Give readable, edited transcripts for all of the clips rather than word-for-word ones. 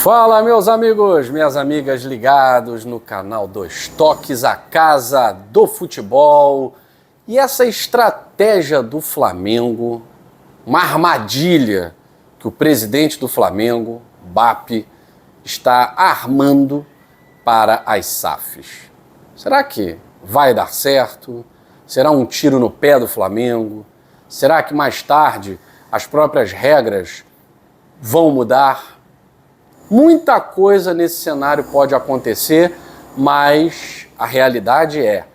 Fala, meus amigos, minhas amigas ligados no canal Dois Toques, a casa do futebol. E essa estratégia do Flamengo, uma armadilha que o presidente do Flamengo, BAP, está armando para as SAFs. Será que vai dar certo? Será um tiro no pé do Flamengo? Será que mais tarde as próprias regras vão mudar? Muita coisa nesse cenário pode acontecer, mas a realidade é: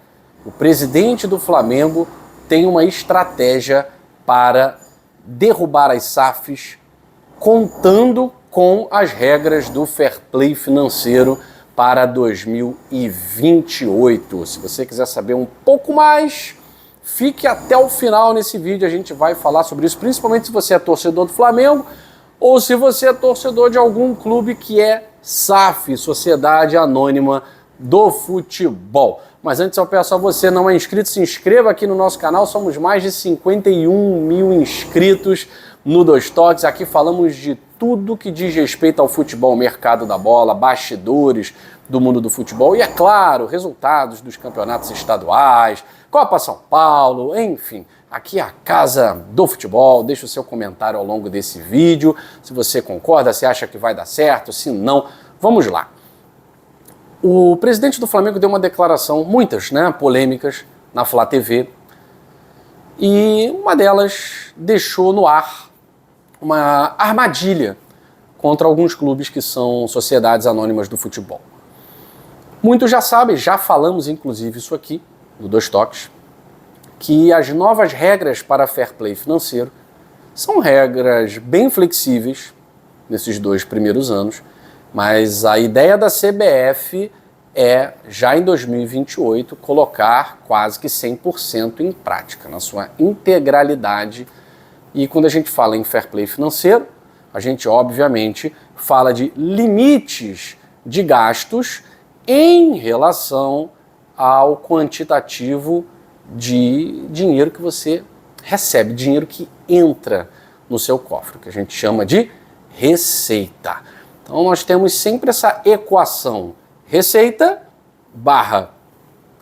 o presidente do Flamengo tem uma estratégia para derrubar as SAFs, contando com as regras do fair play financeiro para 2028. Se você quiser saber um pouco mais, fique até o final nesse vídeo, a gente vai falar sobre isso, principalmente se você é torcedor do Flamengo, ou se você é torcedor de algum clube que é SAF, Sociedade Anônima do Futebol. Mas antes eu peço a você, não é inscrito, se inscreva aqui no nosso canal, somos mais de 51 mil inscritos no Dois Toques. Aqui falamos de tudo que diz respeito ao futebol, mercado da bola, bastidores do mundo do futebol e, é claro, resultados dos campeonatos estaduais, Copa São Paulo, enfim. Aqui é a casa do futebol. Deixa o seu comentário ao longo desse vídeo, se você concorda, se acha que vai dar certo, se não, vamos lá. O presidente do Flamengo deu uma declaração, muitas, polêmicas, na Flá TV, e uma delas deixou no ar uma armadilha contra alguns clubes que são sociedades anônimas do futebol. Muitos já sabem, já falamos inclusive isso aqui, no Dois Toques, que as novas regras para fair play financeiro são regras bem flexíveis nesses 2 primeiros anos, mas a ideia da CBF é, já em 2028, colocar quase que 100% em prática, na sua integralidade. E quando a gente fala em fair play financeiro, a gente obviamente fala de limites de gastos em relação ao quantitativo de dinheiro que você recebe, dinheiro que entra no seu cofre, que a gente chama de receita. Então nós temos sempre essa equação, receita barra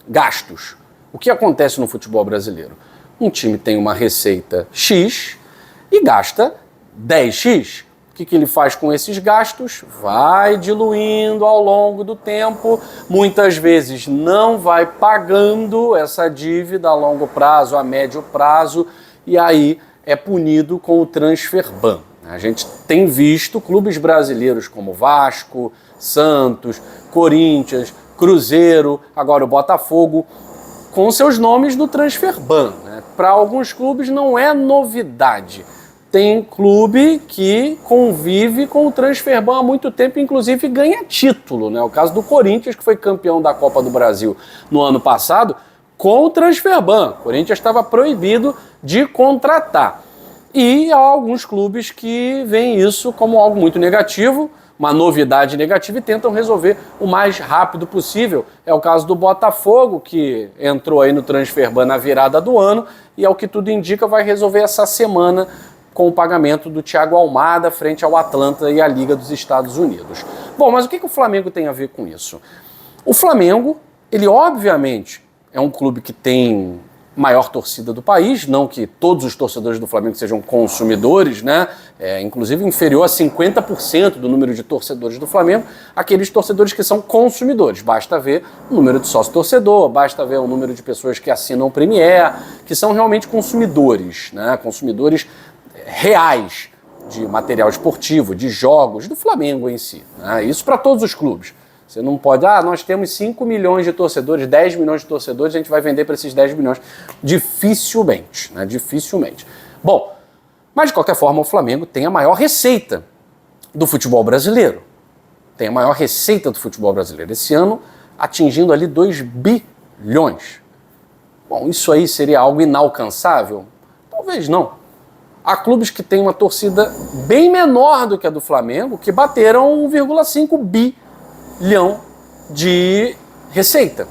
gastos. O que acontece no futebol brasileiro? Um time tem uma receita X e gasta 10X. O que ele faz com esses gastos? Vai diluindo ao longo do tempo, muitas vezes não vai pagando essa dívida a longo prazo, a médio prazo, e aí é punido com o transfer ban. A gente tem visto clubes brasileiros como Vasco, Santos, Corinthians, Cruzeiro, agora o Botafogo, com seus nomes no transfer ban. Para alguns clubes não é novidade. Tem clube que convive com o transfer ban há muito tempo, inclusive ganha título, O caso do Corinthians, que foi campeão da Copa do Brasil no ano passado, com o transfer ban. O Corinthians estava proibido de contratar. E há alguns clubes que veem isso como algo muito negativo, uma novidade negativa, e tentam resolver o mais rápido possível. É o caso do Botafogo, que entrou aí no transfer ban na virada do ano, e ao que tudo indica vai resolver essa semana com o pagamento do Thiago Almada frente ao Atlanta e à Liga dos Estados Unidos. Bom, mas o que o Flamengo tem a ver com isso? O Flamengo, ele obviamente é um clube que tem maior torcida do país, não que todos os torcedores do Flamengo sejam consumidores, inclusive inferior a 50% do número de torcedores do Flamengo, aqueles torcedores que são consumidores. Basta ver o número de sócio-torcedor, basta ver o número de pessoas que assinam o Premier, que são realmente consumidores, consumidores reais de material esportivo, de jogos, do Flamengo em si. Isso para todos os clubes. Você não pode, nós temos 5 milhões de torcedores, 10 milhões de torcedores, a gente vai vender para esses 10 milhões. Dificilmente, dificilmente. Bom, mas de qualquer forma o Flamengo tem a maior receita do futebol brasileiro. Tem a maior receita do futebol brasileiro. Esse ano atingindo ali 2 bilhões. Bom, isso aí seria algo inalcançável? Talvez não. Há clubes que têm uma torcida bem menor do que a do Flamengo, que bateram 1,5 bilhão de receita.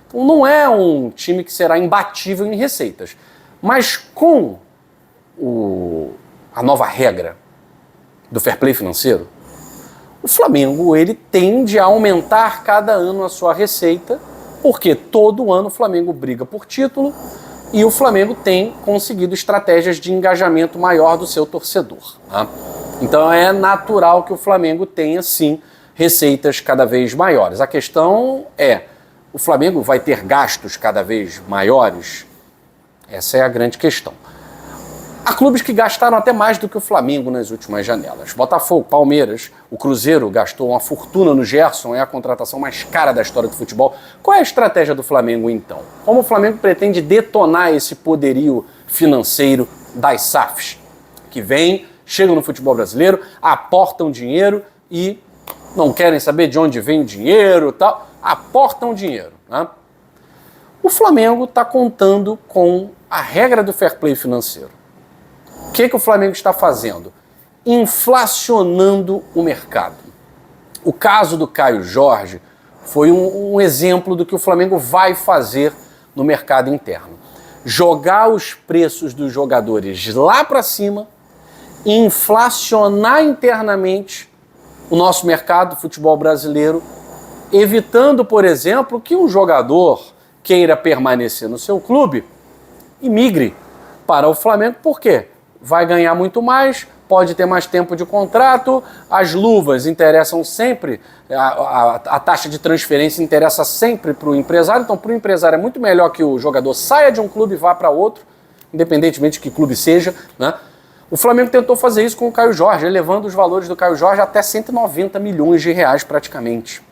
Então não é um time que será imbatível em receitas. Mas com a nova regra do fair play financeiro, O Flamengo, ele tende a aumentar cada ano a sua receita, porque todo ano o Flamengo briga por título e o Flamengo tem conseguido estratégias de engajamento maior do seu torcedor. Tá? Então é natural que o Flamengo tenha, sim, receitas cada vez maiores. A questão é, o Flamengo vai ter gastos cada vez maiores? Essa é a grande questão. Há clubes que gastaram até mais do que o Flamengo nas últimas janelas. Botafogo, Palmeiras, o Cruzeiro gastou uma fortuna no Gerson, é a contratação mais cara da história do futebol. Qual é a estratégia do Flamengo, então? Como o Flamengo pretende detonar esse poderio financeiro das SAFs, que vêm, chegam no futebol brasileiro, aportam dinheiro e não querem saber de onde vem o dinheiro e tal, aportam dinheiro, né? O Flamengo está contando com a regra do fair play financeiro. O que o Flamengo está fazendo? Inflacionando o mercado. O caso do Caio Jorge foi um exemplo do que o Flamengo vai fazer no mercado interno. Jogar os preços dos jogadores lá para cima, inflacionar internamente o nosso mercado, o futebol brasileiro, evitando, por exemplo, que um jogador queira permanecer no seu clube e migre para o Flamengo. Por quê? Vai ganhar muito mais, pode ter mais tempo de contrato, as luvas interessam sempre, a taxa de transferência interessa sempre para o empresário, então para o empresário é muito melhor que o jogador saia de um clube e vá para outro, independentemente de que clube seja, né? O Flamengo tentou fazer isso com o Caio Jorge, elevando os valores do Caio Jorge até 190 milhões de reais praticamente.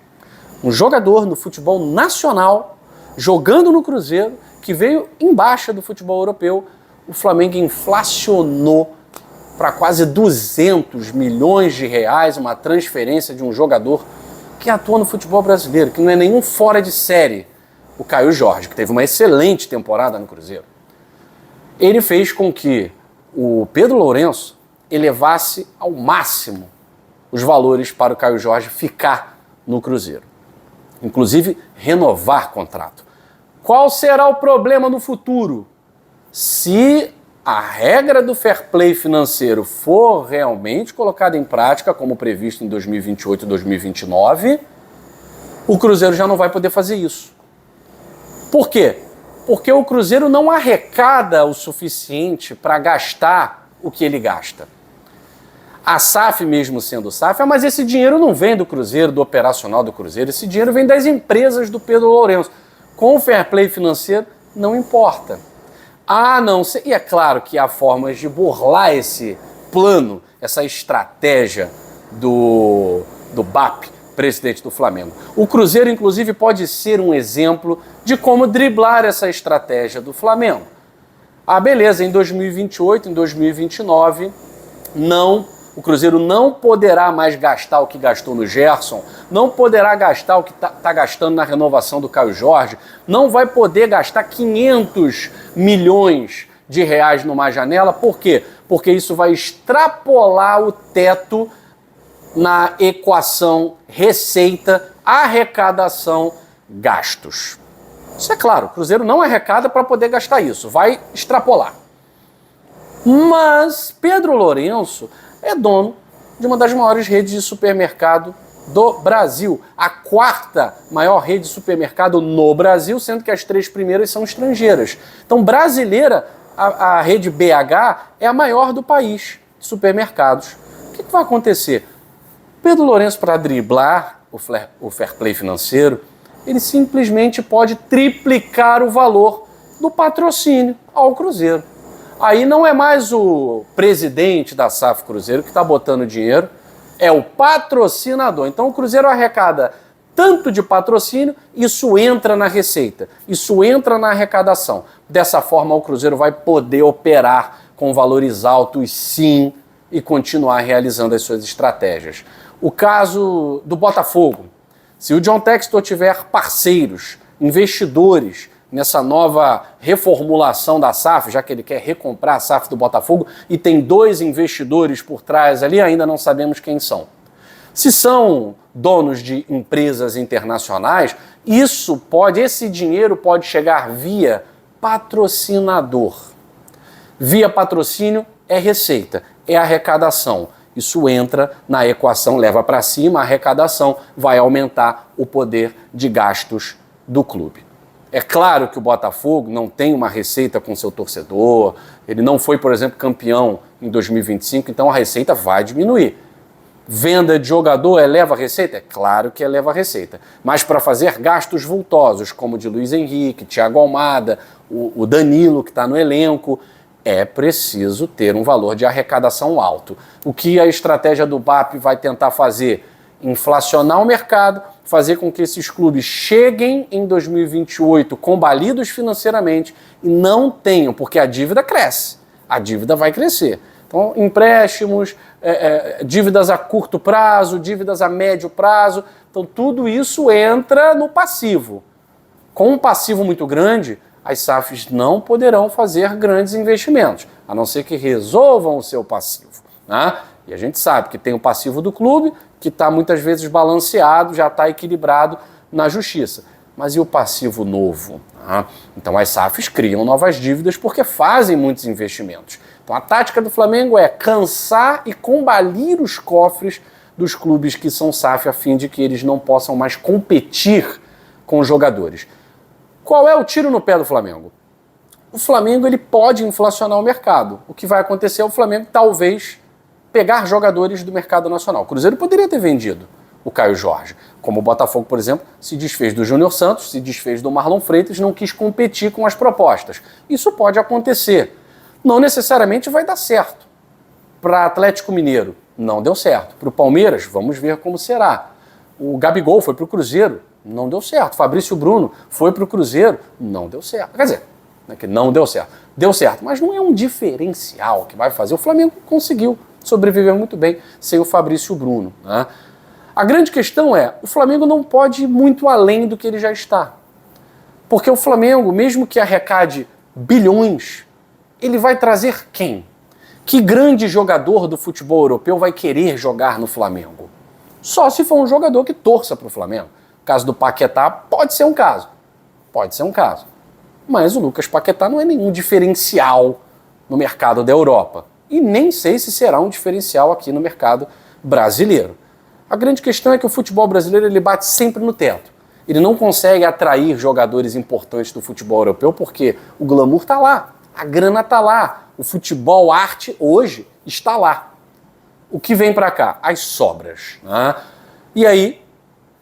Um jogador no futebol nacional, jogando no Cruzeiro, que veio em baixa do futebol europeu, o Flamengo inflacionou para quase 200 milhões de reais uma transferência de um jogador que atua no futebol brasileiro, que não é nenhum fora de série, o Caio Jorge, que teve uma excelente temporada no Cruzeiro. Ele fez com que o Pedro Lourenço elevasse ao máximo os valores para o Caio Jorge ficar no Cruzeiro. Inclusive, renovar contrato. Qual será o problema no futuro? Se a regra do fair play financeiro for realmente colocada em prática, como previsto em 2028 e 2029, o Cruzeiro já não vai poder fazer isso. Por quê? Porque o Cruzeiro não arrecada o suficiente para gastar o que ele gasta. A SAF, mesmo sendo SAF, mas esse dinheiro não vem do Cruzeiro, do operacional do Cruzeiro, esse dinheiro vem das empresas do Pedro Lourenço. Com o fair play financeiro, não importa. Não sei. E é claro que há formas de burlar esse plano, essa estratégia do BAP, presidente do Flamengo. O Cruzeiro, inclusive, pode ser um exemplo de como driblar essa estratégia do Flamengo. Beleza, em 2028, em 2029, o Cruzeiro não poderá mais gastar o que gastou no Gerson, não poderá gastar o que está gastando na renovação do Caio Jorge, não vai poder gastar 500 milhões de reais numa janela. Por quê? Porque isso vai extrapolar o teto na equação receita, arrecadação, gastos. Isso é claro, o Cruzeiro não arrecada para poder gastar isso, vai extrapolar. Mas Pedro Lourenço é dono de uma das maiores redes de supermercado do Brasil, a quarta maior rede de supermercado no Brasil, sendo que as 3 primeiras são estrangeiras. Então, brasileira, a rede BH é a maior do país de supermercados. O que vai acontecer? Pedro Lourenço, para driblar o fair play financeiro, ele simplesmente pode triplicar o valor do patrocínio ao Cruzeiro. Aí não é mais o presidente da SAF Cruzeiro que está botando dinheiro, é o patrocinador. Então o Cruzeiro arrecada tanto de patrocínio, isso entra na receita, isso entra na arrecadação. Dessa forma o Cruzeiro vai poder operar com valores altos, sim, e continuar realizando as suas estratégias. O caso do Botafogo. Se o John Textor tiver parceiros, investidores, nessa nova reformulação da SAF, já que ele quer recomprar a SAF do Botafogo, e tem 2 investidores por trás ali, ainda não sabemos quem são. Se são donos de empresas internacionais, esse dinheiro pode chegar via patrocinador. Via patrocínio é receita, é arrecadação. Isso entra na equação, leva para cima a arrecadação, vai aumentar o poder de gastos do clube. É claro que o Botafogo não tem uma receita com seu torcedor, ele não foi, por exemplo, campeão em 2025, então a receita vai diminuir. Venda de jogador eleva a receita? É claro que eleva a receita. Mas para fazer gastos vultosos, como o de Luiz Henrique, Thiago Almada, o Danilo, que está no elenco, é preciso ter um valor de arrecadação alto. O que a estratégia do BAP vai tentar fazer? Inflacionar o mercado, fazer com que esses clubes cheguem em 2028 combalidos financeiramente e não tenham, porque a dívida cresce, a dívida vai crescer. Então, empréstimos, dívidas a curto prazo, dívidas a médio prazo, então tudo isso entra no passivo. Com um passivo muito grande, as SAFs não poderão fazer grandes investimentos, a não ser que resolvam o seu passivo, né? E a gente sabe que tem o passivo do clube, que está muitas vezes balanceado, já está equilibrado na justiça. Mas e o passivo novo? Então as SAFs criam novas dívidas porque fazem muitos investimentos. Então a tática do Flamengo é cansar e combalir os cofres dos clubes que são SAF a fim de que eles não possam mais competir com os jogadores. Qual é o tiro no pé do Flamengo? O Flamengo ele pode inflacionar o mercado. O que vai acontecer é o Flamengo talvez pegar jogadores do mercado nacional. O Cruzeiro poderia ter vendido o Caio Jorge, como o Botafogo, por exemplo, se desfez do Júnior Santos, se desfez do Marlon Freitas, não quis competir com as propostas. Isso pode acontecer. Não necessariamente vai dar certo. Para Atlético Mineiro, não deu certo. Para o Palmeiras, vamos ver como será. O Gabigol foi para o Cruzeiro, não deu certo. Fabrício Bruno foi para o Cruzeiro, não deu certo. Quer dizer, que não deu certo. Deu certo, mas não é um diferencial que vai fazer. O Flamengo conseguiu sobreviver muito bem sem o Fabrício Bruno, né? A grande questão é, o Flamengo não pode ir muito além do que ele já está. Porque o Flamengo, mesmo que arrecade bilhões, ele vai trazer quem? Que grande jogador do futebol europeu vai querer jogar no Flamengo? Só se for um jogador que torça para o Flamengo. O caso do Paquetá pode ser um caso. Pode ser um caso. Mas o Lucas Paquetá não é nenhum diferencial no mercado da Europa. E nem sei se será um diferencial aqui no mercado brasileiro. A grande questão é que o futebol brasileiro ele bate sempre no teto. Ele não consegue atrair jogadores importantes do futebol europeu porque o glamour está lá, a grana está lá, o futebol arte hoje está lá. O que vem para cá? As sobras, né? E aí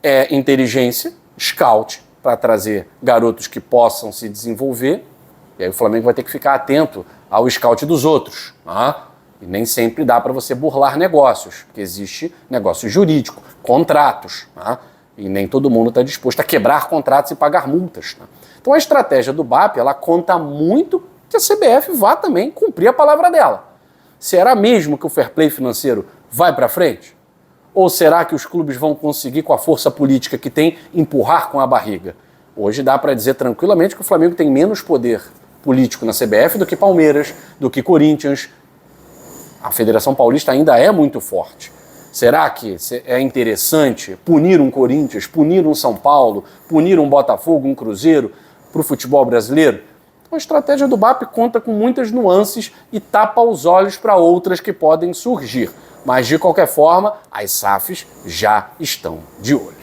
é inteligência, scout, para trazer garotos que possam se desenvolver. E aí o Flamengo vai ter que ficar atento ao scout dos outros, né? E nem sempre dá para você burlar negócios, porque existe negócio jurídico, contratos, né? E nem todo mundo está disposto a quebrar contratos e pagar multas, né? Então a estratégia do BAP, ela conta muito que a CBF vá também cumprir a palavra dela. Será mesmo que o fair play financeiro vai para frente? Ou será que os clubes vão conseguir, com a força política que tem, empurrar com a barriga? Hoje dá para dizer tranquilamente que o Flamengo tem menos poder político na CBF do que Palmeiras, do que Corinthians. A Federação Paulista ainda é muito forte. Será que é interessante punir um Corinthians, punir um São Paulo, punir um Botafogo, um Cruzeiro para o futebol brasileiro? A estratégia do BAP conta com muitas nuances e tapa os olhos para outras que podem surgir. Mas, de qualquer forma, as SAFs já estão de olho.